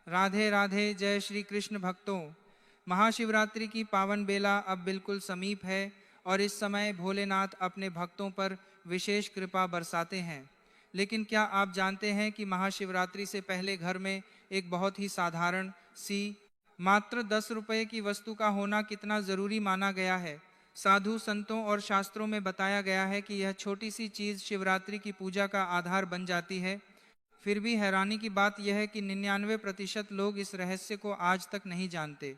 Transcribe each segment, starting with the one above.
राधे राधे। जय श्री कृष्ण भक्तों। महाशिवरात्रि की पावन बेला अब बिल्कुल समीप है और इस समय भोलेनाथ अपने भक्तों पर विशेष कृपा बरसाते हैं। लेकिन क्या आप जानते हैं कि महाशिवरात्रि से पहले घर में एक बहुत ही साधारण सी मात्र 10 रुपये की वस्तु का होना कितना जरूरी माना गया है। साधु संतों और शास्त्रों में बताया गया है कि यह छोटी सी चीज शिवरात्रि की पूजा का आधार बन जाती है। फिर भी हैरानी की बात यह है कि 99% लोग इस रहस्य को आज तक नहीं जानते।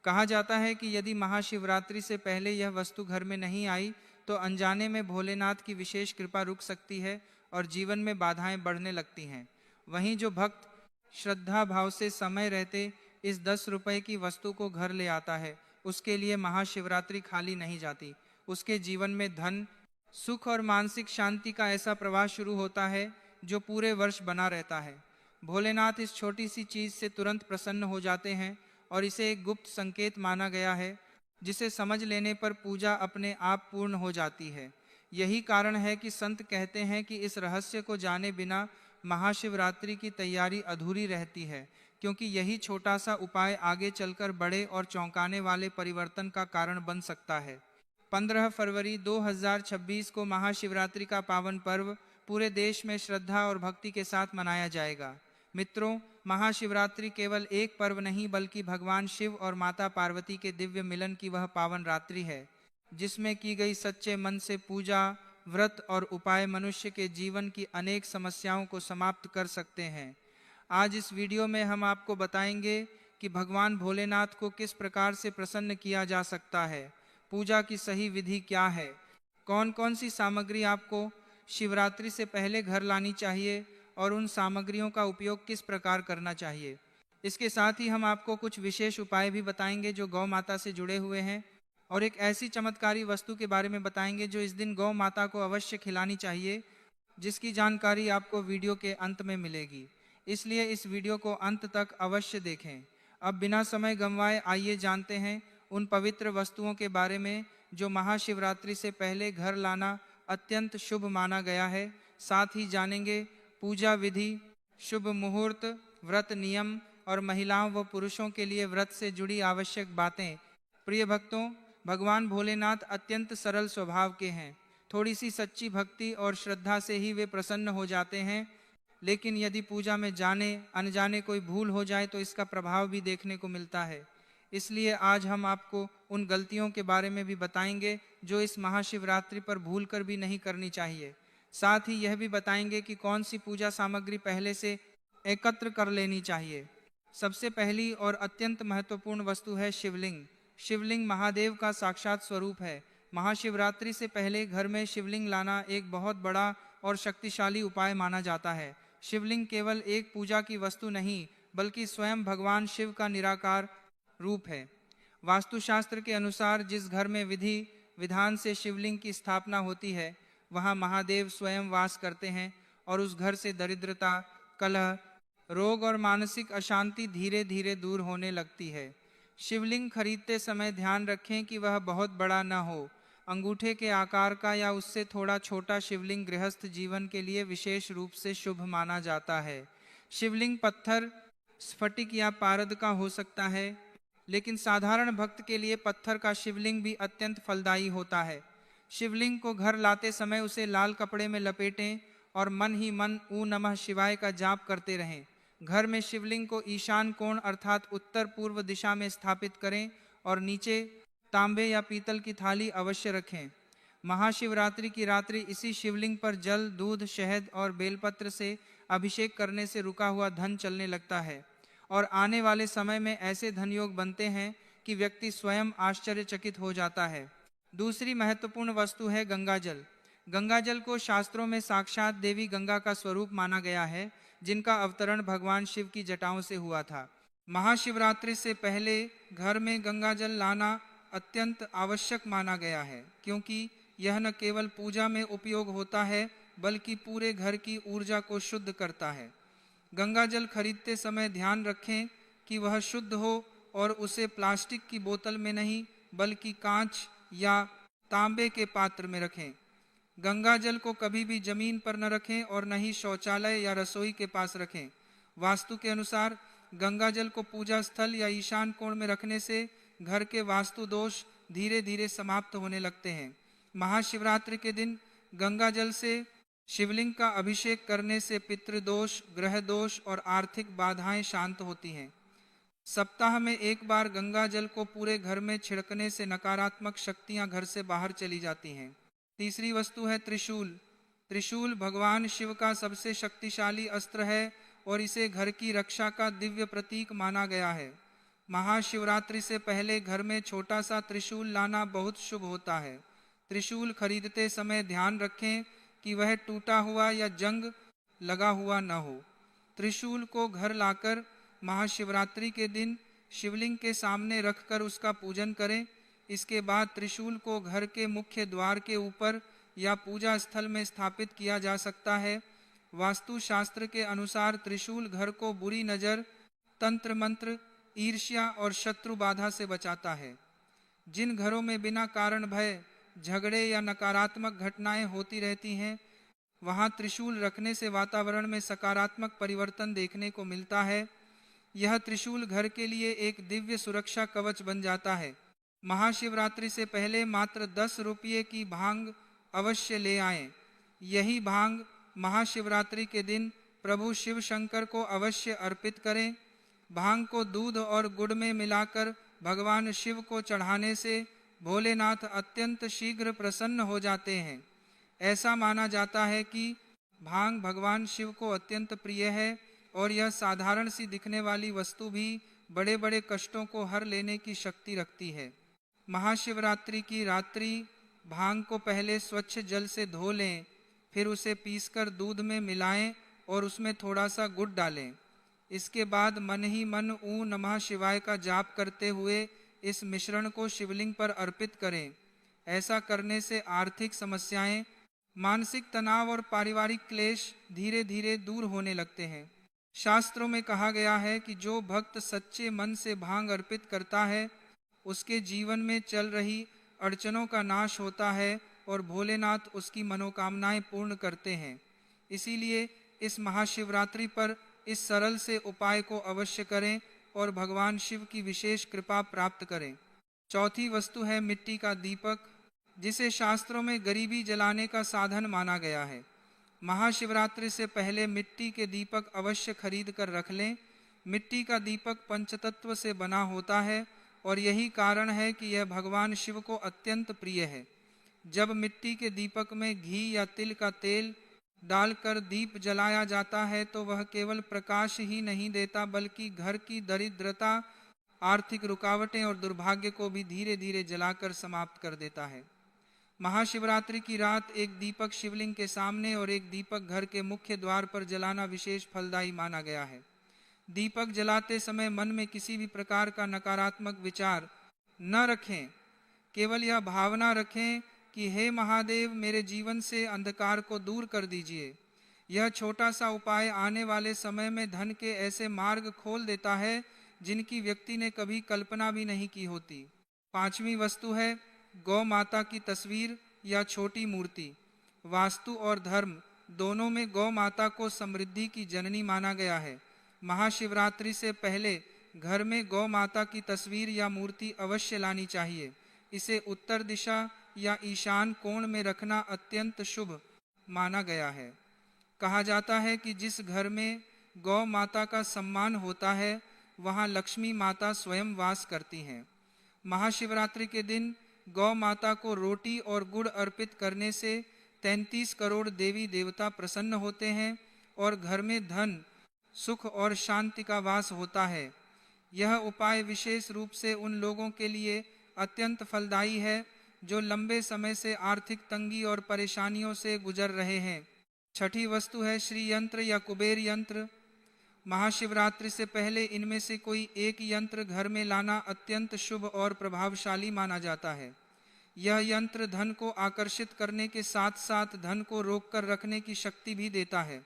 कहा जाता है कि यदि महाशिवरात्रि से पहले यह वस्तु घर में नहीं आई तो अनजाने में भोलेनाथ की विशेष कृपा रुक सकती है और जीवन में बाधाएं बढ़ने लगती हैं। वहीं जो भक्त श्रद्धा भाव से समय रहते इस 10 रुपए की वस्तु को घर ले आता है, उसके लिए महाशिवरात्रि खाली नहीं जाती। उसके जीवन में धन, सुख और मानसिक शांति का ऐसा प्रवाह शुरू होता है जो पूरे वर्ष बना रहता है। भोलेनाथ इस छोटी सी चीज से तुरंत प्रसन्न हो जाते हैं और इसे एक गुप्त संकेत माना गया है जिसे समझ लेने पर पूजा अपने आप पूर्ण हो जाती है। यही कारण है कि संत कहते हैं कि इस रहस्य को जाने बिना महाशिवरात्रि की तैयारी अधूरी रहती है, क्योंकि यही छोटा सा उपाय आगे चलकर बड़े और चौंकाने वाले परिवर्तन का कारण बन सकता है। 15 फरवरी 2026 को महाशिवरात्रि का पावन पर्व पूरे देश में श्रद्धा और भक्ति के साथ मनाया जाएगा। मित्रों, महाशिवरात्रि केवल एक पर्व नहीं बल्कि भगवान शिव और माता पार्वती के दिव्य मिलन की वह पावन रात्रि है जिसमें की गई सच्चे मन से पूजा, व्रत और उपाय मनुष्य के जीवन की अनेक समस्याओं को समाप्त कर सकते हैं। आज इस वीडियो में हम आपको बताएंगे कि भगवान भोलेनाथ को किस प्रकार से प्रसन्न किया जा सकता है, पूजा की सही विधि क्या है, कौन कौन सी सामग्री आपको शिवरात्रि से पहले घर लानी चाहिए और उन सामग्रियों का उपयोग किस प्रकार करना चाहिए। इसके साथ ही हम आपको कुछ विशेष उपाय भी बताएंगे जो गौ माता से जुड़े हुए हैं और एक ऐसी चमत्कारी वस्तु के बारे में बताएंगे जो इस दिन गौ माता को अवश्य खिलानी चाहिए, जिसकी जानकारी आपको वीडियो के अंत में मिलेगी। इसलिए इस वीडियो को अंत तक अवश्य देखें। अब बिना समय गंवाए आइए जानते हैं उन पवित्र वस्तुओं के बारे में जो महाशिवरात्रि से पहले घर लाना अत्यंत शुभ माना गया है। साथ ही जानेंगे पूजा विधि, शुभ मुहूर्त, व्रत नियम और महिलाओं व पुरुषों के लिए व्रत से जुड़ी आवश्यक बातें। प्रिय भक्तों, भगवान भोलेनाथ अत्यंत सरल स्वभाव के हैं। थोड़ी सी सच्ची भक्ति और श्रद्धा से ही वे प्रसन्न हो जाते हैं। लेकिन यदि पूजा में जाने अनजाने कोई भूल हो जाए तो इसका प्रभाव भी देखने को मिलता है। इसलिए आज हम आपको उन गलतियों के बारे में भी बताएंगे जो इस महाशिवरात्रि पर भूलकर भी नहीं करनी चाहिए। साथ ही यह भी बताएंगे कि कौन सी पूजा सामग्री पहले से एकत्र कर लेनी चाहिए। सबसे पहली और अत्यंत महत्वपूर्ण वस्तु है शिवलिंग। शिवलिंग महादेव का साक्षात स्वरूप है। महाशिवरात्रि से पहले घर में शिवलिंग लाना एक बहुत बड़ा और शक्तिशाली उपाय माना जाता है। शिवलिंग केवल एक पूजा की वस्तु नहीं बल्कि स्वयं भगवान शिव का निराकार रूप है। वास्तुशास्त्र के अनुसार जिस घर में विधि विधान से शिवलिंग की स्थापना होती है वहां महादेव स्वयं वास करते हैं और उस घर से दरिद्रता, कलह, रोग और मानसिक अशांति धीरे धीरे दूर होने लगती है। शिवलिंग खरीदते समय ध्यान रखें कि वह बहुत बड़ा न हो। अंगूठे के आकार का या उससे थोड़ा छोटा शिवलिंग गृहस्थ जीवन के लिए विशेष रूप से शुभ माना जाता है। शिवलिंग पत्थर, स्फटिक या पारद का हो सकता है, लेकिन साधारण भक्त के लिए पत्थर का शिवलिंग भी अत्यंत फलदायी होता है। शिवलिंग को घर लाते समय उसे लाल कपड़े में लपेटें और मन ही मन ऊ नमः शिवाय का जाप करते रहें। घर में शिवलिंग को ईशान कोण अर्थात उत्तर पूर्व दिशा में स्थापित करें और नीचे तांबे या पीतल की थाली अवश्य रखें। महाशिवरात्रि की रात्रि इसी शिवलिंग पर जल, दूध, शहद और बेलपत्र से अभिषेक करने से रुका हुआ धन चलने लगता है और आने वाले समय में ऐसे धन योग बनते हैं कि व्यक्ति स्वयं आश्चर्यचकित हो जाता है। दूसरी महत्वपूर्ण वस्तु है गंगा जल। गंगा जल को शास्त्रों में साक्षात देवी गंगा का स्वरूप माना गया है, जिनका अवतरण भगवान शिव की जटाओं से हुआ था। महाशिवरात्रि से पहले घर में गंगा जल लाना अत्यंत आवश्यक माना गया है, क्योंकि यह न केवल पूजा में उपयोग होता है बल्कि पूरे घर की ऊर्जा को शुद्ध करता है। गंगा जल खरीदते समय ध्यान रखें कि वह शुद्ध हो और उसे प्लास्टिक की बोतल में नहीं बल्कि कांच या तांबे के पात्र में रखें। गंगा जल को कभी भी जमीन पर न रखें और न ही शौचालय या रसोई के पास रखें। वास्तु के अनुसार गंगा जल को पूजा स्थल या ईशान कोण में रखने से घर के वास्तु दोष धीरे धीरे समाप्त होने लगते हैं। महाशिवरात्रि के दिन गंगा जल से शिवलिंग का अभिषेक करने से पितृदोष, ग्रह दोष और आर्थिक बाधाएं शांत होती हैं। सप्ताह में एक बार गंगा जल को पूरे घर में छिड़कने से नकारात्मक शक्तियां घर से बाहर चली जाती हैं। तीसरी वस्तु है त्रिशूल। त्रिशूल भगवान शिव का सबसे शक्तिशाली अस्त्र है और इसे घर की रक्षा का दिव्य प्रतीक माना गया है। महाशिवरात्रि से पहले घर में छोटा सा त्रिशूल लाना बहुत शुभ होता है। त्रिशूल खरीदते समय ध्यान रखें कि वह टूटा हुआ या जंग लगा हुआ न हो। त्रिशूल को घर लाकर महाशिवरात्रि के दिन शिवलिंग के सामने रखकर उसका पूजन करें। इसके बाद त्रिशूल को घर के मुख्य द्वार के ऊपर या पूजा स्थल में स्थापित किया जा सकता है। वास्तु शास्त्र के अनुसार त्रिशूल घर को बुरी नजर, तंत्र मंत्र, ईर्ष्या और शत्रु बाधा से बचाता है। जिन घरों में बिना कारण भय, झगड़े या नकारात्मक घटनाएं होती रहती हैं, वहां त्रिशूल रखने से वातावरण में सकारात्मक परिवर्तन देखने को मिलता है। यह त्रिशूल घर के लिए एक दिव्य सुरक्षा कवच बन जाता है। महाशिवरात्रि से पहले मात्र 10 रुपये की भांग अवश्य ले आएं। यही भांग महाशिवरात्रि के दिन प्रभु शिव शंकर को अवश्य अर्पित करें। भांग को दूध और गुड़ में मिलाकर भगवान शिव को चढ़ाने से भोलेनाथ अत्यंत शीघ्र प्रसन्न हो जाते हैं। ऐसा माना जाता है कि भांग भगवान शिव को अत्यंत प्रिय है और यह साधारण सी दिखने वाली वस्तु भी बड़े बड़े कष्टों को हर लेने की शक्ति रखती है। महाशिवरात्रि की रात्रि भांग को पहले स्वच्छ जल से धो लें, फिर उसे पीसकर दूध में मिलाएं और उसमें थोड़ा सा गुड़ डालें। इसके बाद मन ही मन ॐ नमः शिवाय का जाप करते हुए इस मिश्रण को शिवलिंग पर अर्पित करें। ऐसा करने से आर्थिक समस्याएं, मानसिक तनाव और पारिवारिक क्लेश धीरे धीरे दूर होने लगते हैं। शास्त्रों में कहा गया है कि जो भक्त सच्चे मन से भांग अर्पित करता है, उसके जीवन में चल रही अड़चनों का नाश होता है और भोलेनाथ उसकी मनोकामनाएं पूर्ण करते हैं। इसीलिए इस महाशिवरात्रि पर इस सरल से उपाय को अवश्य करें और भगवान शिव की विशेष कृपा प्राप्त करें। चौथी वस्तु है मिट्टी का दीपक, जिसे शास्त्रों में गरीबी जलाने का साधन माना गया है। महाशिवरात्रि से पहले मिट्टी के दीपक अवश्य खरीद कर रख लें। मिट्टी का दीपक पंचतत्व से बना होता है और यही कारण है कि यह भगवान शिव को अत्यंत प्रिय है। जब मिट्टी के दीपक में घी या तिल का तेल डालकर दीप जलाया जाता है तो वह केवल प्रकाश ही नहीं देता, बल्कि घर की दरिद्रता, आर्थिक रुकावटें और दुर्भाग्य को भी धीरे धीरे जलाकर समाप्त कर देता है। महाशिवरात्रि की रात एक दीपक शिवलिंग के सामने और एक दीपक घर के मुख्य द्वार पर जलाना विशेष फलदायी माना गया है। दीपक जलाते समय मन में किसी भी प्रकार का नकारात्मक विचार न रखें। केवल यह भावना रखें कि हे महादेव, मेरे जीवन से अंधकार को दूर कर दीजिए। यह छोटा सा उपाय आने वाले समय में धन के ऐसे मार्ग खोल देता है जिनकी व्यक्ति ने कभी कल्पना भी नहीं की होती। पांचवी वस्तु है गौ माता की तस्वीर या छोटी मूर्ति। वास्तु और धर्म दोनों में गौ माता को समृद्धि की जननी माना गया है। महाशिवरात्रि से पहले घर में गौ माता की तस्वीर या मूर्ति अवश्य लानी चाहिए। इसे उत्तर दिशा या ईशान कोण में रखना अत्यंत शुभ माना गया है। कहा जाता है कि जिस घर में गौ माता का सम्मान होता है, वहाँ लक्ष्मी माता स्वयं वास करती हैं। महाशिवरात्रि के दिन गौ माता को रोटी और गुड़ अर्पित करने से 33 करोड़ देवी देवता प्रसन्न होते हैं और घर में धन, सुख और शांति का वास होता है। यह उपाय विशेष रूप से उन लोगों के लिए अत्यंत फलदायी है जो लंबे समय से आर्थिक तंगी और परेशानियों से गुजर रहे हैं। छठी वस्तु है श्री यंत्र या कुबेर यंत्र। महाशिवरात्रि से पहले इनमें से कोई एक यंत्र घर में लाना अत्यंत शुभ और प्रभावशाली माना जाता है। यह यंत्र धन को आकर्षित करने के साथ साथ धन को रोक कर रखने की शक्ति भी देता है।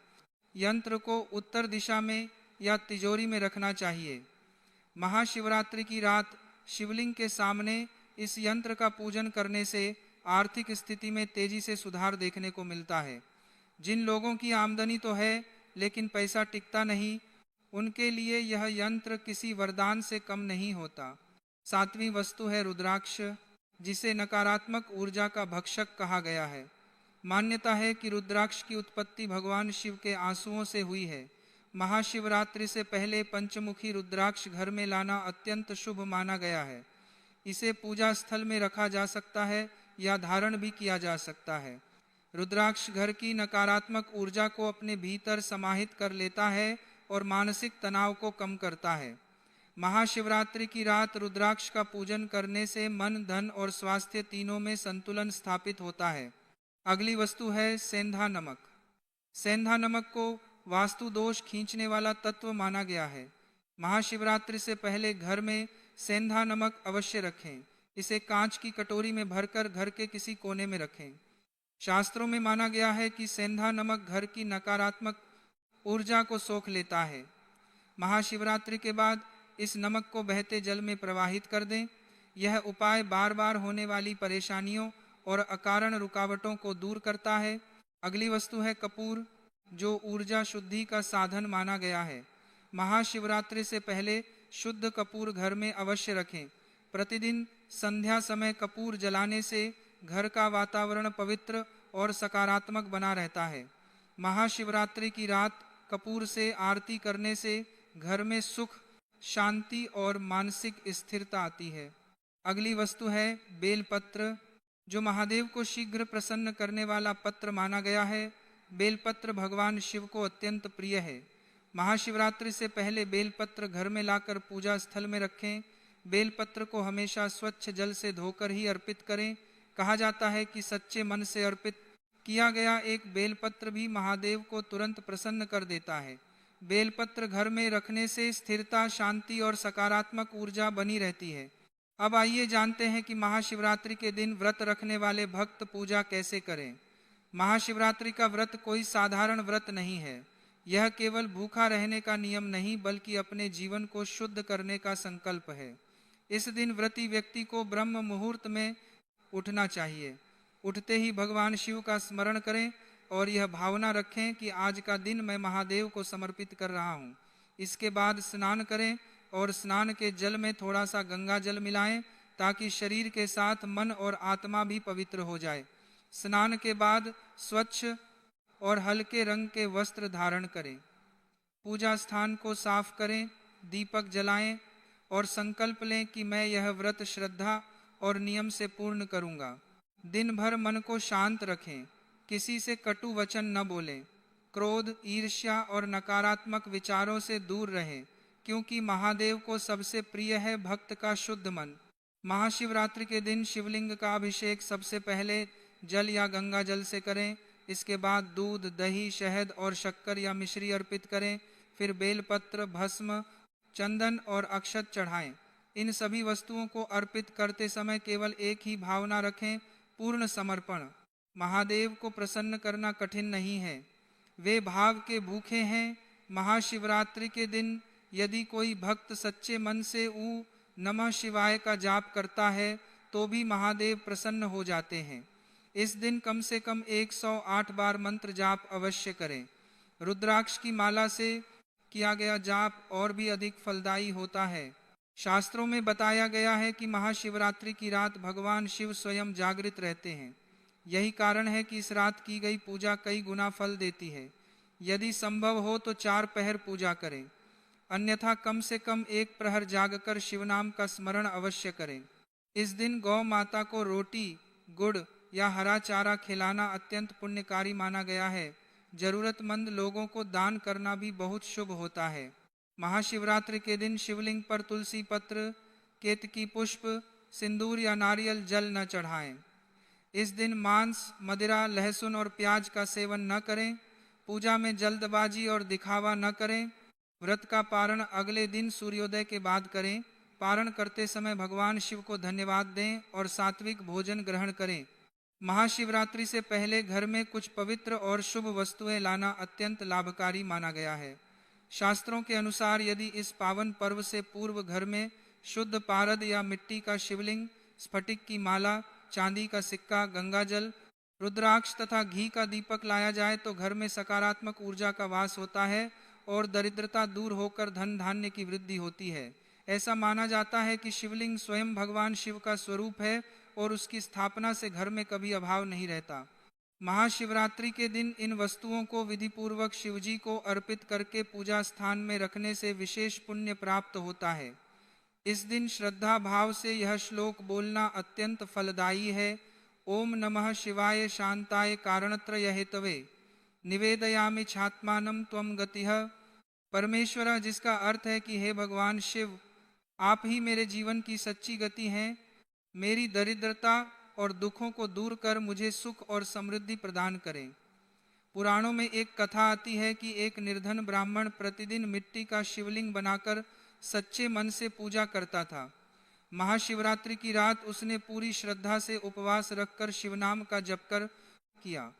यंत्र को उत्तर दिशा में या तिजोरी में रखना चाहिए। महाशिवरात्रि की रात शिवलिंग के सामने इस यंत्र का पूजन करने से आर्थिक स्थिति में तेजी से सुधार देखने को मिलता है। जिन लोगों की आमदनी तो है लेकिन पैसा टिकता नहीं, उनके लिए यह यंत्र किसी वरदान से कम नहीं होता। सातवीं वस्तु है रुद्राक्ष, जिसे नकारात्मक ऊर्जा का भक्षक कहा गया है। मान्यता है कि रुद्राक्ष की उत्पत्ति भगवान शिव के आंसुओं से हुई है। महाशिवरात्रि से पहले पंचमुखी रुद्राक्ष घर में लाना अत्यंत शुभ माना गया है। इसे पूजा स्थल में रखा जा सकता है या धारण भी किया जा सकता है। रुद्राक्ष घर की नकारात्मक ऊर्जा को अपने भीतर समाहित कर लेता है और मानसिक तनाव को कम करता है। महाशिवरात्रि की रात रुद्राक्ष का पूजन करने से मन, धन और स्वास्थ्य तीनों में संतुलन स्थापित होता है। अगली वस्तु है सेंधा नमक। सेंधा नमक को वास्तु दोष खींचने वाला तत्व माना गया है। महाशिवरात्रि से पहले घर में सेंधा नमक अवश्य रखें। इसे कांच की कटोरी में भरकर घर के किसी कोने में रखें। शास्त्रों में माना गया है कि सेंधा नमक घर की नकारात्मक ऊर्जा को सोख लेता है। महाशिवरात्रि के बाद इस नमक को बहते जल में प्रवाहित कर दें। यह उपाय बार बार होने वाली परेशानियों और अकारण रुकावटों को दूर करता है। अगली वस्तु है कपूर, जो ऊर्जा शुद्धि का साधन माना गया है। महाशिवरात्रि से पहले शुद्ध कपूर घर में अवश्य रखें। प्रतिदिन संध्या समय कपूर जलाने से घर का वातावरण पवित्र और सकारात्मक बना रहता है। महाशिवरात्रि की रात कपूर से आरती करने से घर में सुख, शांति और मानसिक स्थिरता आती है। अगली वस्तु है बेलपत्र, जो महादेव को शीघ्र प्रसन्न करने वाला पत्र माना गया है। बेलपत्र भगवान शिव को अत्यंत प्रिय है। महाशिवरात्रि से पहले बेलपत्र घर में लाकर पूजा स्थल में रखें। बेलपत्र को हमेशा स्वच्छ जल से धोकर ही अर्पित करें। कहा जाता है कि सच्चे मन से अर्पित किया गया एक बेलपत्र भी महादेव को तुरंत प्रसन्न कर देता है। बेलपत्र घर में रखने से स्थिरता, शांति और सकारात्मक ऊर्जा बनी रहती है। अब आइए जानते हैं कि महाशिवरात्रि के दिन व्रत रखने वाले भक्त पूजा कैसे करें। महाशिवरात्रि का व्रत कोई साधारण व्रत नहीं है। यह केवल भूखा रहने का नियम नहीं, बल्कि अपने जीवन को शुद्ध करने का संकल्प है। इस दिन व्रती व्यक्ति को ब्रह्म मुहूर्त में उठना चाहिए। उठते ही भगवान शिव का स्मरण करें और यह भावना रखें कि आज का दिन मैं महादेव को समर्पित कर रहा हूँ। इसके बाद स्नान करें और स्नान के जल में थोड़ा सा गंगा जल मिलाएं, ताकि शरीर के साथ मन और आत्मा भी पवित्र हो जाए। स्नान के बाद स्वच्छ और हल्के रंग के वस्त्र धारण करें। पूजा स्थान को साफ करें, दीपक जलाएं और संकल्प लें कि मैं यह व्रत श्रद्धा और नियम से पूर्ण करूंगा। दिन भर मन को शांत रखें, किसी से कटु वचन न बोलें, क्रोध, ईर्ष्या और नकारात्मक विचारों से दूर रहें, क्योंकि महादेव को सबसे प्रिय है भक्त का शुद्ध मन। महाशिवरात्रि के दिन शिवलिंग का अभिषेक सबसे पहले जल या गंगा जल से करें। इसके बाद दूध, दही, शहद और शक्कर या मिश्री अर्पित करें। फिर बेलपत्र, भस्म, चंदन और अक्षत चढ़ाएं। इन सभी वस्तुओं को अर्पित करते समय केवल एक ही भावना रखें, पूर्ण समर्पण। महादेव को प्रसन्न करना कठिन नहीं है, वे भाव के भूखे हैं। महाशिवरात्रि के दिन यदि कोई भक्त सच्चे मन से ऊ नमः शिवाय का जाप करता है तो भी महादेव प्रसन्न हो जाते हैं। इस दिन कम से कम 108 बार मंत्र जाप अवश्य करें। रुद्राक्ष की माला से किया गया जाप और भी अधिक फलदायी होता है। शास्त्रों में बताया गया है कि महाशिवरात्रि की रात भगवान शिव स्वयं जागृत रहते हैं। यही कारण है कि इस रात की गई पूजा कई गुना फल देती है। यदि संभव हो तो 4 पहर पूजा करें, अन्यथा कम से कम 1 प्रहर जागकर शिवनाम का स्मरण अवश्य करें। इस दिन गौ माता को रोटी, गुड़ या हरा चारा खिलाना अत्यंत पुण्यकारी माना गया है। जरूरतमंद लोगों को दान करना भी बहुत शुभ होता है। महाशिवरात्रि के दिन शिवलिंग पर तुलसी पत्र, केतकी पुष्प, सिंदूर या नारियल जल न चढ़ाएं। इस दिन मांस, मदिरा, लहसुन और प्याज का सेवन न करें। पूजा में जल्दबाजी और दिखावा न करें। व्रत का पारण अगले दिन सूर्योदय के बाद करें। पारण करते समय भगवान शिव को धन्यवाद दें और सात्विक भोजन ग्रहण करें। महाशिवरात्रि से पहले घर में कुछ पवित्र और शुभ वस्तुएं लाना अत्यंत लाभकारी माना गया है। शास्त्रों के अनुसार यदि इस पावन पर्व से पूर्व घर में शुद्ध पारद या मिट्टी का शिवलिंग, स्फटिक की माला, चांदी का सिक्का, गंगाजल, रुद्राक्ष तथा घी का दीपक लाया जाए तो घर में सकारात्मक ऊर्जा का वास होता है और दरिद्रता दूर होकर धन धान्य की वृद्धि होती है। ऐसा माना जाता है कि शिवलिंग स्वयं भगवान शिव का स्वरूप है और उसकी स्थापना से घर में कभी अभाव नहीं रहता। महाशिवरात्रि के दिन इन वस्तुओं को विधि पूर्वक शिवजी को अर्पित करके पूजा स्थान में रखने से विशेष पुण्य प्राप्त होता है। इस दिन श्रद्धा भाव से यह श्लोक बोलना अत्यंत फलदायी है। ओम नमः शिवाय शांताय कारणत्रय हेतवे निवेदयामि छात्मानं त्वं गतिः। परमेश्वर, जिसका अर्थ है कि हे भगवान शिव, आप ही मेरे जीवन की सच्ची गति हैं। मेरी दरिद्रता और दुखों को दूर कर मुझे सुख और समृद्धि प्रदान करें। पुराणों में एक कथा आती है कि एक निर्धन ब्राह्मण प्रतिदिन मिट्टी का शिवलिंग बनाकर सच्चे मन से पूजा करता था। महाशिवरात्रि की रात उसने पूरी श्रद्धा से उपवास रखकर शिवनाम का जप कर किया।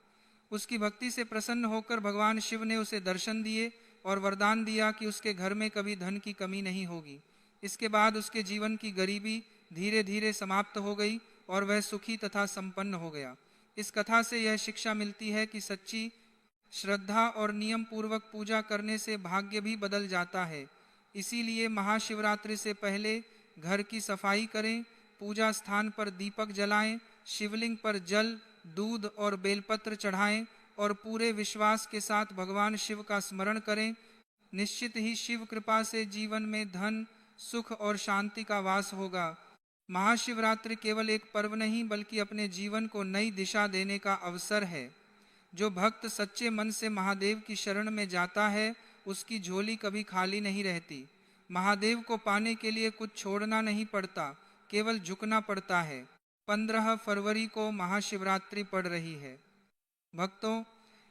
उसकी भक्ति से प्रसन्न होकर भगवान शिव ने उसे दर्शन दिए और वरदान दिया कि उसके घर में कभी धन की कमी नहीं होगी। इसके बाद उसके जीवन की गरीबी धीरे धीरे समाप्त हो गई और वह सुखी तथा संपन्न हो गया। इस कथा से यह शिक्षा मिलती है कि सच्ची श्रद्धा और नियम पूर्वक पूजा करने से भाग्य भी बदल जाता है। इसीलिए महाशिवरात्रि से पहले घर की सफाई करें, पूजा स्थान पर दीपक जलाएं, शिवलिंग पर जल, दूध और बेलपत्र चढ़ाएं और पूरे विश्वास के साथ भगवान शिव का स्मरण करें। निश्चित ही शिव कृपा से जीवन में धन, सुख और शांति का वास होगा। महाशिवरात्रि केवल एक पर्व नहीं बल्कि अपने जीवन को नई दिशा देने का अवसर है। जो भक्त सच्चे मन से महादेव की शरण में जाता है उसकी झोली कभी खाली नहीं रहती। महादेव को पाने के लिए कुछ छोड़ना नहीं पड़ता, केवल झुकना पड़ता है। 15 फरवरी को महाशिवरात्रि पड़ रही है। भक्तों,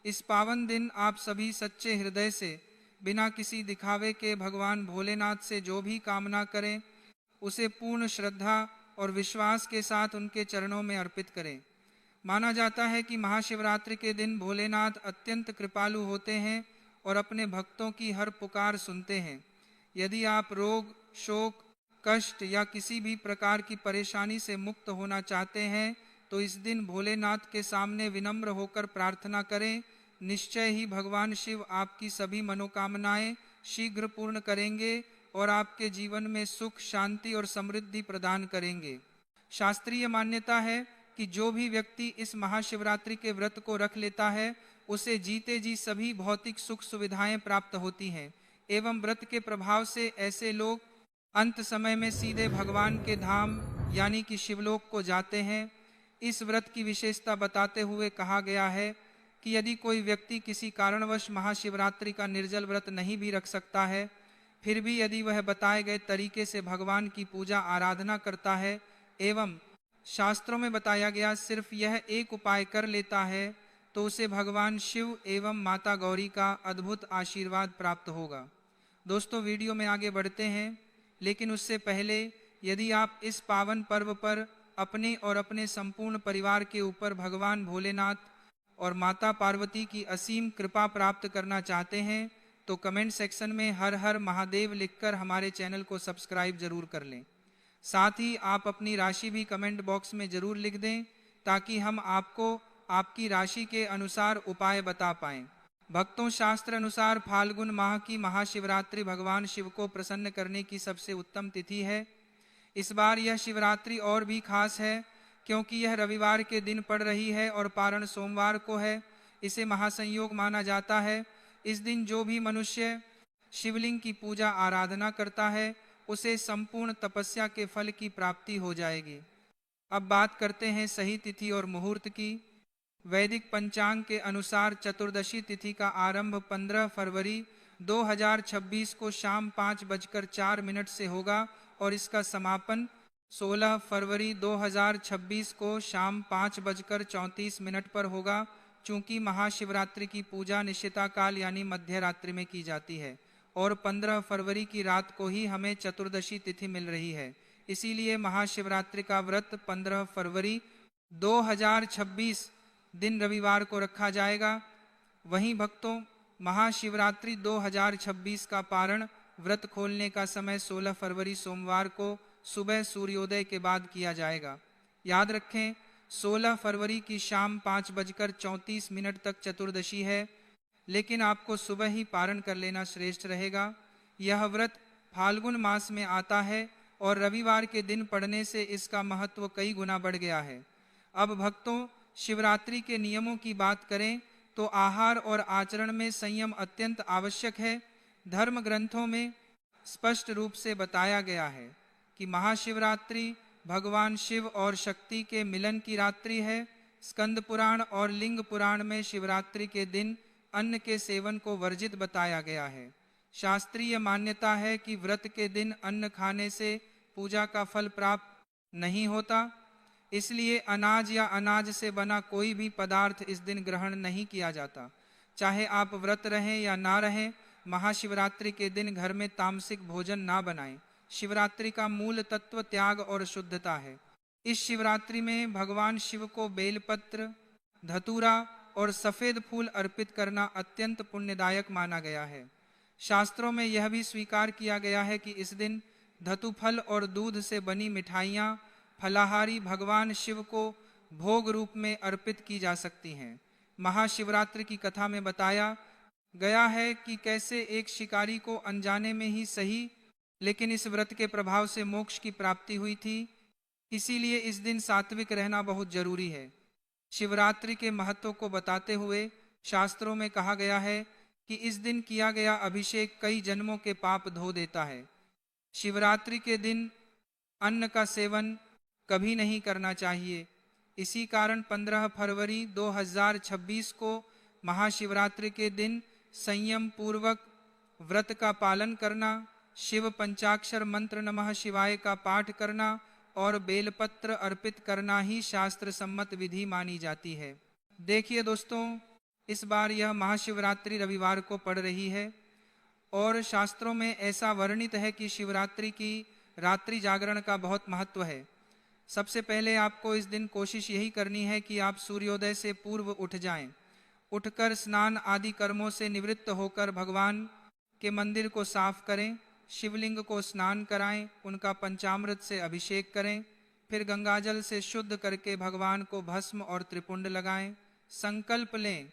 इस पावन दिन आप सभी सच्चे हृदय से बिना किसी दिखावे के भगवान भोलेनाथ से जो भी कामना करें उसे पूर्ण श्रद्धा और विश्वास के साथ उनके चरणों में अर्पित करें। माना जाता है कि महाशिवरात्रि के दिन भोलेनाथ अत्यंत कृपालु होते हैं और अपने भक्तों की हर पुकार सुनते हैं। यदि आप रोग, शोक, कष्ट या किसी भी प्रकार की परेशानी से मुक्त होना चाहते हैं तो इस दिन भोलेनाथ के सामने विनम्र होकर प्रार्थना करें। निश्चय ही भगवान शिव आपकी सभी मनोकामनाएं शीघ्र पूर्ण करेंगे और आपके जीवन में सुख, शांति और समृद्धि प्रदान करेंगे। शास्त्रीय मान्यता है कि जो भी व्यक्ति इस महाशिवरात्रि के व्रत को रख लेता है उसे जीते जी सभी भौतिक सुख सुविधाएं प्राप्त होती हैं एवं व्रत के प्रभाव से ऐसे लोग अंत समय में सीधे भगवान के धाम यानी कि शिवलोक को जाते हैं। इस व्रत की विशेषता बताते हुए कहा गया है कि यदि कोई व्यक्ति किसी कारणवश महाशिवरात्रि का निर्जल व्रत नहीं भी रख सकता है, फिर भी यदि वह बताए गए तरीके से भगवान की पूजा आराधना करता है एवं शास्त्रों में बताया गया सिर्फ यह एक उपाय कर लेता है तो उसे भगवान शिव एवं माता गौरी का अद्भुत आशीर्वाद प्राप्त होगा। दोस्तों, वीडियो में आगे बढ़ते हैं, लेकिन उससे पहले यदि आप इस पावन पर्व पर अपने और अपने संपूर्ण परिवार के ऊपर भगवान भोलेनाथ और माता पार्वती की असीम कृपा प्राप्त करना चाहते हैं तो कमेंट सेक्शन में हर हर महादेव लिखकर हमारे चैनल को सब्सक्राइब जरूर कर लें। साथ ही आप अपनी राशि भी कमेंट बॉक्स में जरूर लिख दें ताकि हम आपको आपकी राशि के अनुसार उपाय बता पाएं। भक्तों, शास्त्र अनुसार फाल्गुन माह की महाशिवरात्रि भगवान शिव को प्रसन्न करने की सबसे उत्तम तिथि है। इस बार यह शिवरात्रि और भी खास है क्योंकि यह रविवार के दिन पड़ रही है और पारण सोमवार को है। इसे महासंयोग माना जाता है। इस दिन जो भी मनुष्य शिवलिंग की पूजा आराधना करता है उसे संपूर्ण तपस्या के फल की प्राप्ति हो जाएगी। अब बात करते हैं सही तिथि और मुहूर्त की। वैदिक पंचांग के अनुसार चतुर्दशी तिथि का आरंभ 15 फरवरी 2026 को शाम 5:04 से होगा और इसका समापन 16 फरवरी 2026 को शाम 5:34 पर होगा। चूंकि महाशिवरात्रि की पूजा निशिता काल यानी मध्य रात्रि में की जाती है और 15 फरवरी की रात को ही हमें चतुर्दशी तिथि मिल रही है, इसीलिए महाशिवरात्रि का व्रत 15 फरवरी 2026 दिन रविवार को रखा जाएगा। वहीं भक्तों, महाशिवरात्रि 2026 का पारण व्रत खोलने का समय 16 फरवरी सोमवार को सुबह सूर्योदय के बाद किया जाएगा। याद रखें, 16 फरवरी की शाम 5:34 तक चतुर्दशी है। लेकिन आपको सुबह ही पारण कर लेना श्रेष्ठ रहेगा। यह व्रत फाल्गुन मास में आता है और रविवार के दिन पड़ने से इसका महत्व कई गुना बढ़ गया है। अब भक्तों, शिवरात्रि के नियमों की बात करें तो आहार और आचरण में संयम अत्यंत आवश्यक है। धर्म ग्रंथों में स्पष्ट रूप से बताया गया है कि महाशिवरात्रि भगवान शिव और शक्ति के मिलन की रात्रि है। स्कंद पुराण और लिंग पुराण में शिवरात्रि के दिन अन्न के सेवन को वर्जित बताया गया है। शास्त्रीय मान्यता है कि व्रत के दिन अन्न खाने से पूजा का फल प्राप्त नहीं होता, इसलिए अनाज या अनाज से बना कोई भी पदार्थ इस दिन ग्रहण नहीं किया जाता। चाहे आप व्रत रहें या ना रहें, महाशिवरात्रि के दिन घर में तामसिक भोजन ना बनाएं। शिवरात्रि का मूल तत्व त्याग और शुद्धता है। इस शिवरात्रि में भगवान शिव को बेलपत्र, धतूरा और सफेद फूल अर्पित करना अत्यंत पुण्यदायक माना गया है। शास्त्रों में यह भी स्वीकार किया गया है कि इस दिन धतूफल और दूध से बनी मिठाइयाँ फलाहारी भगवान शिव को भोग रूप में अर्पित की जा सकती हैं। महाशिवरात्रि की कथा में बताया गया है कि कैसे एक शिकारी को अनजाने में ही सही, लेकिन इस व्रत के प्रभाव से मोक्ष की प्राप्ति हुई थी। इसीलिए इस दिन सात्विक रहना बहुत जरूरी है। शिवरात्रि के महत्व को बताते हुए शास्त्रों में कहा गया है कि इस दिन किया गया अभिषेक कई जन्मों के पाप धो देता है। शिवरात्रि के दिन अन्न का सेवन कभी नहीं करना चाहिए। इसी कारण 15 फरवरी 2026 को महाशिवरात्रि के दिन संयम पूर्वक व्रत का पालन करना, शिव पंचाक्षर मंत्र नमः शिवाय का पाठ करना और बेलपत्र अर्पित करना ही शास्त्र सम्मत विधि मानी जाती है। देखिए दोस्तों, इस बार यह महाशिवरात्रि रविवार को पड़ रही है और शास्त्रों में ऐसा वर्णित है कि शिवरात्रि की रात्रि जागरण का बहुत महत्व है। सबसे पहले आपको इस दिन कोशिश यही करनी है कि आप सूर्योदय से पूर्व उठ जाएं। उठकर स्नान आदि कर्मों से निवृत्त होकर भगवान के मंदिर को साफ करें, शिवलिंग को स्नान कराएं, उनका पंचामृत से अभिषेक करें, फिर गंगाजल से शुद्ध करके भगवान को भस्म और त्रिपुंड लगाएं। संकल्प लें,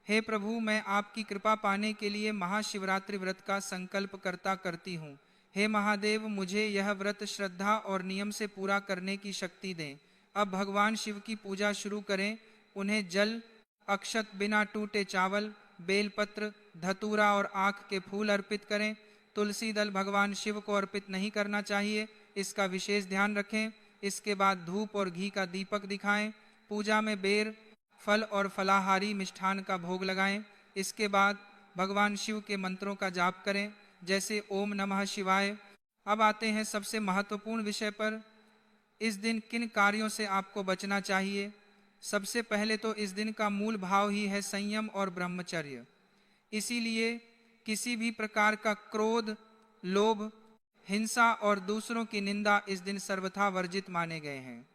हे प्रभु, मैं आपकी कृपा पाने के लिए महाशिवरात्रि व्रत का संकल्प करती हूँ। हे महादेव, मुझे यह व्रत श्रद्धा और नियम से पूरा करने की शक्ति दें। अब भगवान शिव की पूजा शुरू करें। उन्हें जल, अक्षत, बिना टूटे चावल, बेलपत्र, धतूरा और आँख के फूल अर्पित करें। तुलसी दल भगवान शिव को अर्पित नहीं करना चाहिए, इसका विशेष ध्यान रखें। इसके बाद धूप और घी का दीपक दिखाएं। पूजा में बेर, फल और फलाहारी मिष्ठान का भोग लगाएं। इसके बाद भगवान शिव के मंत्रों का जाप करें, जैसे ओम नमः शिवाय। अब आते हैं सबसे महत्वपूर्ण विषय पर। इस दिन किन कार्यों से आपको बचना चाहिए? सबसे पहले तो इस दिन का मूल भाव ही है संयम और ब्रह्मचर्य। इसीलिए किसी भी प्रकार का क्रोध, लोभ, हिंसा और दूसरों की निंदा इस दिन सर्वथा वर्जित माने गए हैं।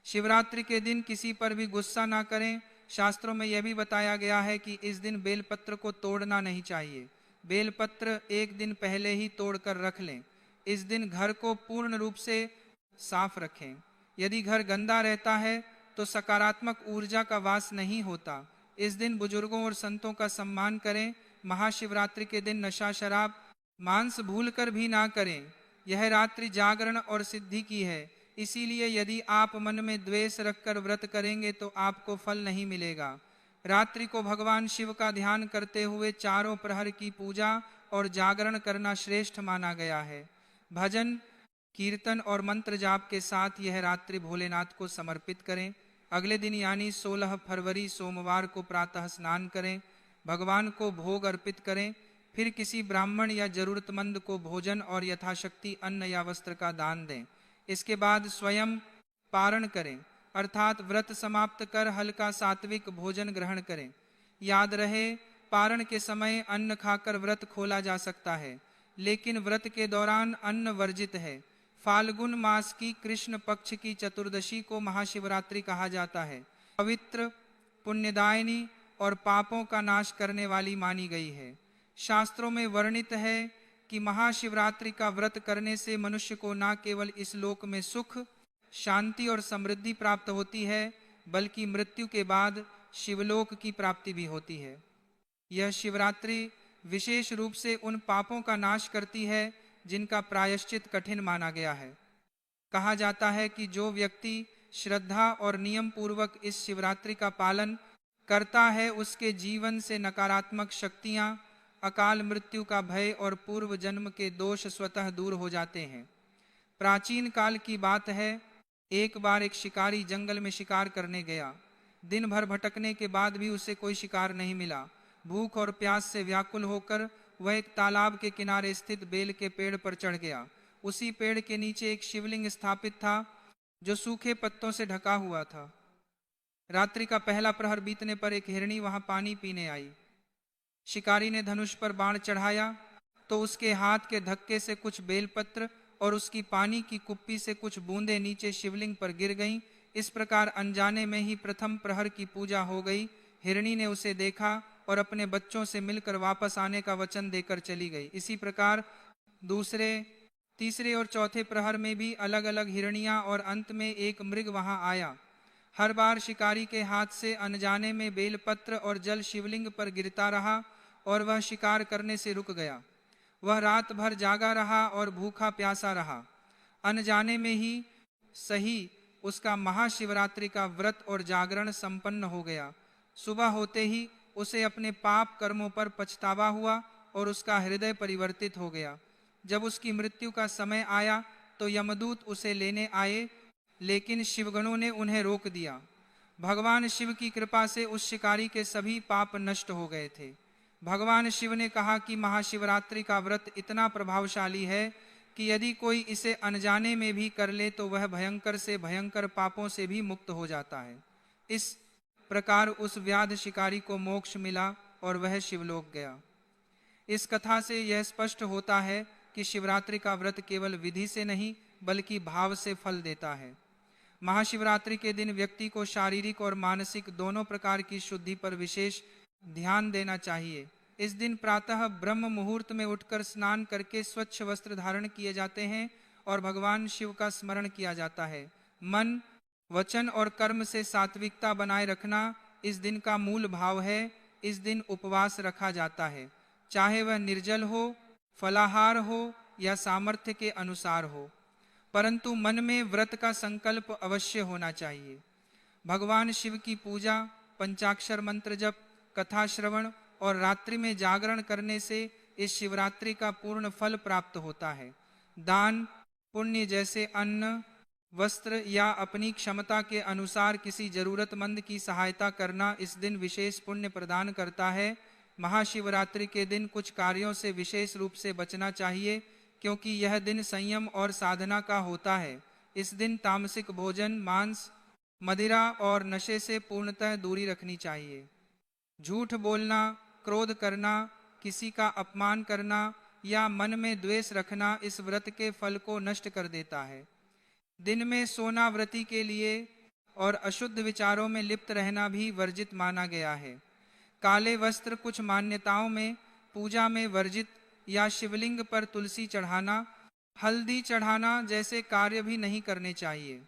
शिवरात्रि के दिन किसी पर भी गुस्सा ना करें। शास्त्रों में यह भी बताया गया है कि इस दिन बेलपत्र को तोड़ना नहीं चाहिए। बेलपत्र एक दिन पहले ही तोड़कर रख लें। इस दिन घर को पूर्ण रूप से साफ रखें। यदि घर गंदा रहता है तो सकारात्मक ऊर्जा का वास नहीं होता। इस दिन बुजुर्गों और संतों का सम्मान करें। महाशिवरात्रि के दिन नशा, शराब, मांस भूलकर भी ना करें। यह रात्रि जागरण और सिद्धि की है। इसीलिए यदि आप मन में द्वेष रखकर व्रत करेंगे तो आपको फल नहीं मिलेगा। रात्रि को भगवान शिव का ध्यान करते हुए चारों प्रहर की पूजा और जागरण करना श्रेष्ठ माना गया है। भजन, कीर्तन और मंत्र जाप के साथ यह रात्रि भोलेनाथ को समर्पित करें। अगले दिन यानी 16 फरवरी सोमवार को प्रातः स्नान करें, भगवान को भोग अर्पित करें, फिर किसी ब्राह्मण या जरूरतमंद को भोजन और यथाशक्ति अन्न या वस्त्र का दान दें। इसके बाद स्वयं पारण करें, अर्थात व्रत समाप्त कर हल्का सात्विक भोजन ग्रहण करें। याद रहे, पारण के समय अन्न खाकर व्रत खोला जा सकता है, लेकिन व्रत के दौरान अन्न वर्जित है। फाल्गुन मास की कृष्ण पक्ष की चतुर्दशी को महाशिवरात्रि कहा जाता है। पवित्र, पुण्यदायिनी और पापों का नाश करने वाली मानी गई है। शास्त्रों में वर्णित है कि महाशिवरात्रि का व्रत करने से मनुष्य को न केवल इस लोक में सुख, शांति और समृद्धि प्राप्त होती है, बल्कि मृत्यु के बाद शिवलोक की प्राप्ति भी होती है। यह शिवरात्रि विशेष रूप से उन पापों का नाश करती है जिनका प्रायश्चित कठिन माना गया है। कहा जाता है कि जो व्यक्ति श्रद्धा और नियम पूर्वक इस शिवरात्रि का पालन करता है, उसके जीवन से नकारात्मक शक्तियां, अकाल मृत्यु का भय और पूर्व जन्म के दोष स्वतः दूर हो जाते हैं। प्राचीन काल की बात है, एक बार एक शिकारी जंगल में शिकार करने गया। दिन भर भटकने के बाद भी उसे कोई शिकार नहीं मिला। भूख और प्यास से व्याकुल होकर वह एक तालाब के किनारे स्थित बेल के पेड़ पर चढ़ गया। उसी पेड़ के नीचे एक शिवलिंग स्थापित था जो सूखे पत्तों से ढका हुआ था। रात्रि का पहला प्रहर बीतने पर एक हिरणी वहां पानी पीने आई। शिकारी ने धनुष पर बाण चढ़ाया तो उसके हाथ के धक्के से कुछ बेलपत्र और उसकी पानी की कुप्पी से कुछ बूंदें नीचे शिवलिंग पर गिर गईं। इस प्रकार अनजाने में ही प्रथम प्रहर की पूजा हो गई। हिरणी ने उसे देखा और अपने बच्चों से मिलकर वापस आने का वचन देकर चली गई। इसी प्रकार दूसरे, तीसरे और चौथे प्रहर में भी अलग अलग हिरनियां और अंत में एक मृग वहां आया। हर बार शिकारी के हाथ से अनजाने में बेलपत्र और जल शिवलिंग पर गिरता रहा और वह शिकार करने से रुक गया। वह रात भर जागा रहा और भूखा प्यासा रहा। अनजाने में ही सही उसका महाशिवरात्रि का व्रत और जागरण संपन्न हो गया। सुबह होते ही उसे अपने पाप कर्मों पर पछतावा हुआ और उसका हृदय परिवर्तित हो गया। जब उसकी मृत्यु का समय आया तो यमदूत उसे लेने आए, लेकिन शिवगणों ने उन्हें रोक दिया। भगवान शिव की कृपा से उस शिकारी के सभी पाप नष्ट हो गए थे। भगवान शिव ने कहा कि महाशिवरात्रि का व्रत इतना प्रभावशाली है कि यदि कोई इसे अनजाने में भी कर ले तो वह भयंकर से भयंकर पापों से भी मुक्त हो जाता है। इस प्रकार उस व्याध शिकारी को मोक्ष मिला और वह शिवलोक गया। इस कथा से यह स्पष्ट होता है कि शिवरात्रि का व्रत केवल विधि से नहीं बल्कि भाव से फल देता है। महाशिवरात्रि के दिन व्यक्ति को शारीरिक और मानसिक दोनों प्रकार की शुद्धि पर विशेष ध्यान देना चाहिए। इस दिन प्रातः ब्रह्म मुहूर्त में उठकर स्नान करके स्वच्छ वस्त्र धारण किए जाते हैं और भगवान शिव का स्मरण किया जाता है। मन, वचन और कर्म से सात्विकता बनाए रखना इस दिन का मूल भाव है। इस दिन उपवास रखा जाता है, चाहे वह निर्जल हो, फलाहार हो या सामर्थ्य के अनुसार हो, परंतु मन में व्रत का संकल्प अवश्य होना चाहिए। भगवान शिव की पूजा, पंचाक्षर मंत्र जप, कथा श्रवण और रात्रि में जागरण करने से इस शिवरात्रि का पूर्ण फल प्राप्त होता है। दान पुण्य जैसे अन्न, वस्त्र या अपनी क्षमता के अनुसार किसी जरूरतमंद की सहायता करना इस दिन विशेष पुण्य प्रदान करता है। महाशिवरात्रि के दिन कुछ कार्यों से विशेष रूप से बचना चाहिए क्योंकि यह दिन संयम और साधना का होता है। इस दिन तामसिक भोजन, मांस, मदिरा और नशे से पूर्णतः दूरी रखनी चाहिए। झूठ बोलना, क्रोध करना, किसी का अपमान करना या मन में द्वेष रखना इस व्रत के फल को नष्ट कर देता है। दिन में सोना व्रती के लिए और अशुद्ध विचारों में लिप्त रहना भी वर्जित माना गया है। काले वस्त्र कुछ मान्यताओं में पूजा में वर्जित या शिवलिंग पर तुलसी चढ़ाना, हल्दी चढ़ाना जैसे कार्य भी नहीं करने चाहिए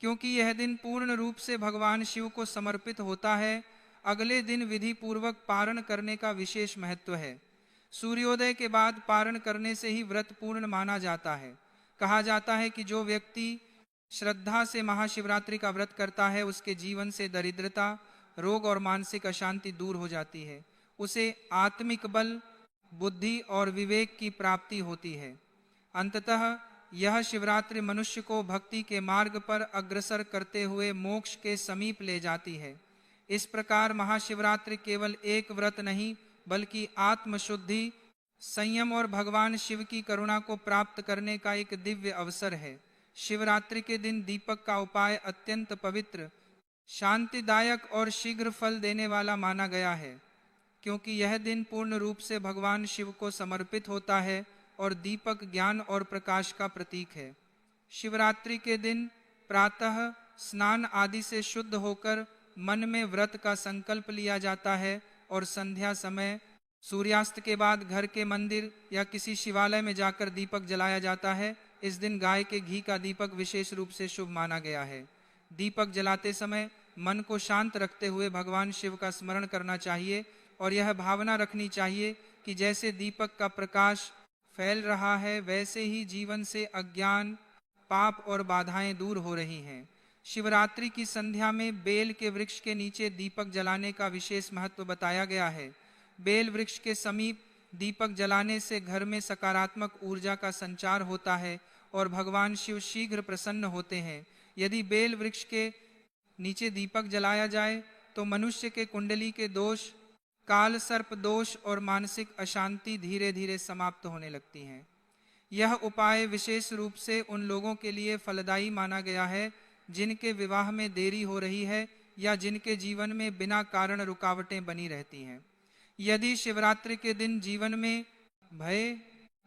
क्योंकि यह दिन पूर्ण रूप से भगवान शिव को समर्पित होता है। अगले दिन विधि पूर्वक पारण करने का विशेष महत्व है। सूर्योदय के बाद पारण करने से ही व्रत पूर्ण माना जाता है। कहा जाता है कि जो व्यक्ति श्रद्धा से महाशिवरात्रि का व्रत करता है उसके जीवन से दरिद्रता, रोग और मानसिक अशांति दूर हो जाती है। उसे आत्मिक बल, बुद्धि और विवेक की प्राप्ति होती है। अंततः यह शिवरात्रि मनुष्य को भक्ति के मार्ग पर अग्रसर करते हुए मोक्ष के समीप ले जाती है। इस प्रकार महाशिवरात्रि केवल एक व्रत नहीं बल्कि आत्मशुद्धि, संयम और भगवान शिव की करुणा को प्राप्त करने का एक दिव्य अवसर है। शिवरात्रि के दिन दीपक का उपाय अत्यंत पवित्र, शांतिदायक और शीघ्र फल देने वाला माना गया है क्योंकि यह दिन पूर्ण रूप से भगवान शिव को समर्पित होता है और दीपक ज्ञान और प्रकाश का प्रतीक है। शिवरात्रि के दिन प्रातः स्नान आदि से शुद्ध होकर मन में व्रत का संकल्प लिया जाता है और संध्या समय सूर्यास्त के बाद घर के मंदिर या किसी शिवालय में जाकर दीपक जलाया जाता है। इस दिन गाय के घी का दीपक विशेष रूप से शुभ माना गया है। दीपक जलाते समय मन को शांत रखते हुए भगवान शिव का स्मरण करना चाहिए और यह भावना रखनी चाहिए कि जैसे दीपक का प्रकाश फैल रहा है, वैसे ही जीवन से अज्ञान, पाप और बाधाएं दूर हो रही हैं। शिवरात्रि की संध्या में बेल के वृक्ष के नीचे दीपक जलाने का विशेष महत्व बताया गया है। बेल वृक्ष के समीप दीपक जलाने से घर में सकारात्मक ऊर्जा का संचार होता है और भगवान शिव शीघ्र प्रसन्न होते हैं। यदि बेल वृक्ष के नीचे दीपक जलाया जाए तो मनुष्य के कुंडली के दोष, काल सर्प दोष और मानसिक अशांति धीरे धीरे समाप्त होने लगती हैं। यह उपाय विशेष रूप से उन लोगों के लिए फलदायी माना गया है जिनके विवाह में देरी हो रही है या जिनके जीवन में बिना कारण रुकावटें बनी रहती हैं। यदि शिवरात्रि के दिन जीवन में भय,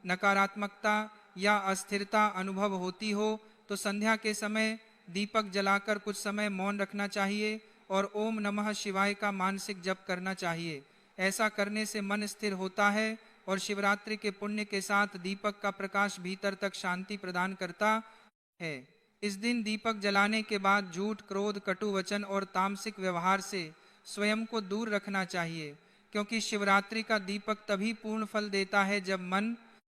नकारात्मकता या अस्थिरता अनुभव होती हो तो संध्या के समय दीपक जलाकर कुछ समय मौन रखना चाहिए और ओम नमः शिवाय का मानसिक जप करना चाहिए। ऐसा करने से मन स्थिर होता है और शिवरात्रि के पुण्य के साथ दीपक का प्रकाश भीतर तक शांति प्रदान करता है। इस दिन दीपक जलाने के बाद झूठ, क्रोध, कटु वचन और तामसिक व्यवहार से स्वयं को दूर रखना चाहिए, क्योंकि शिवरात्रि का दीपक तभी पूर्ण फल देता है जब मन,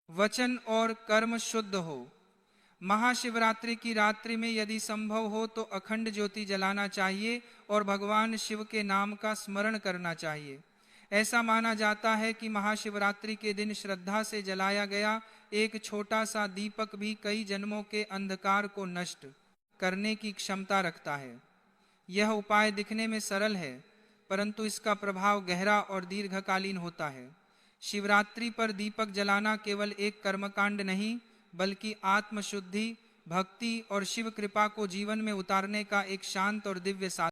वचन और कर्म शुद्ध हो। महाशिवरात्रि की रात्रि में यदि संभव हो तो अखंड ज्योति जलाना चाहिए और भगवान शिव के नाम का स्मरण करना चाहिए। ऐसा माना जाता है कि महाशिवरात्रि के दिन श्रद्धा से जलाया गया एक छोटा सा दीपक भी कई जन्मों के अंधकार को नष्ट करने की क्षमता रखता है। यह उपाय दिखने में सरल है, परंतु इसका प्रभाव गहरा और दीर्घकालीन होता है। शिवरात्रि पर दीपक जलाना केवल एक कर्मकांड नहीं, बल्कि आत्मशुद्धि, भक्ति और शिव कृपा को जीवन में उतारने का एक शांत और दिव्य साधन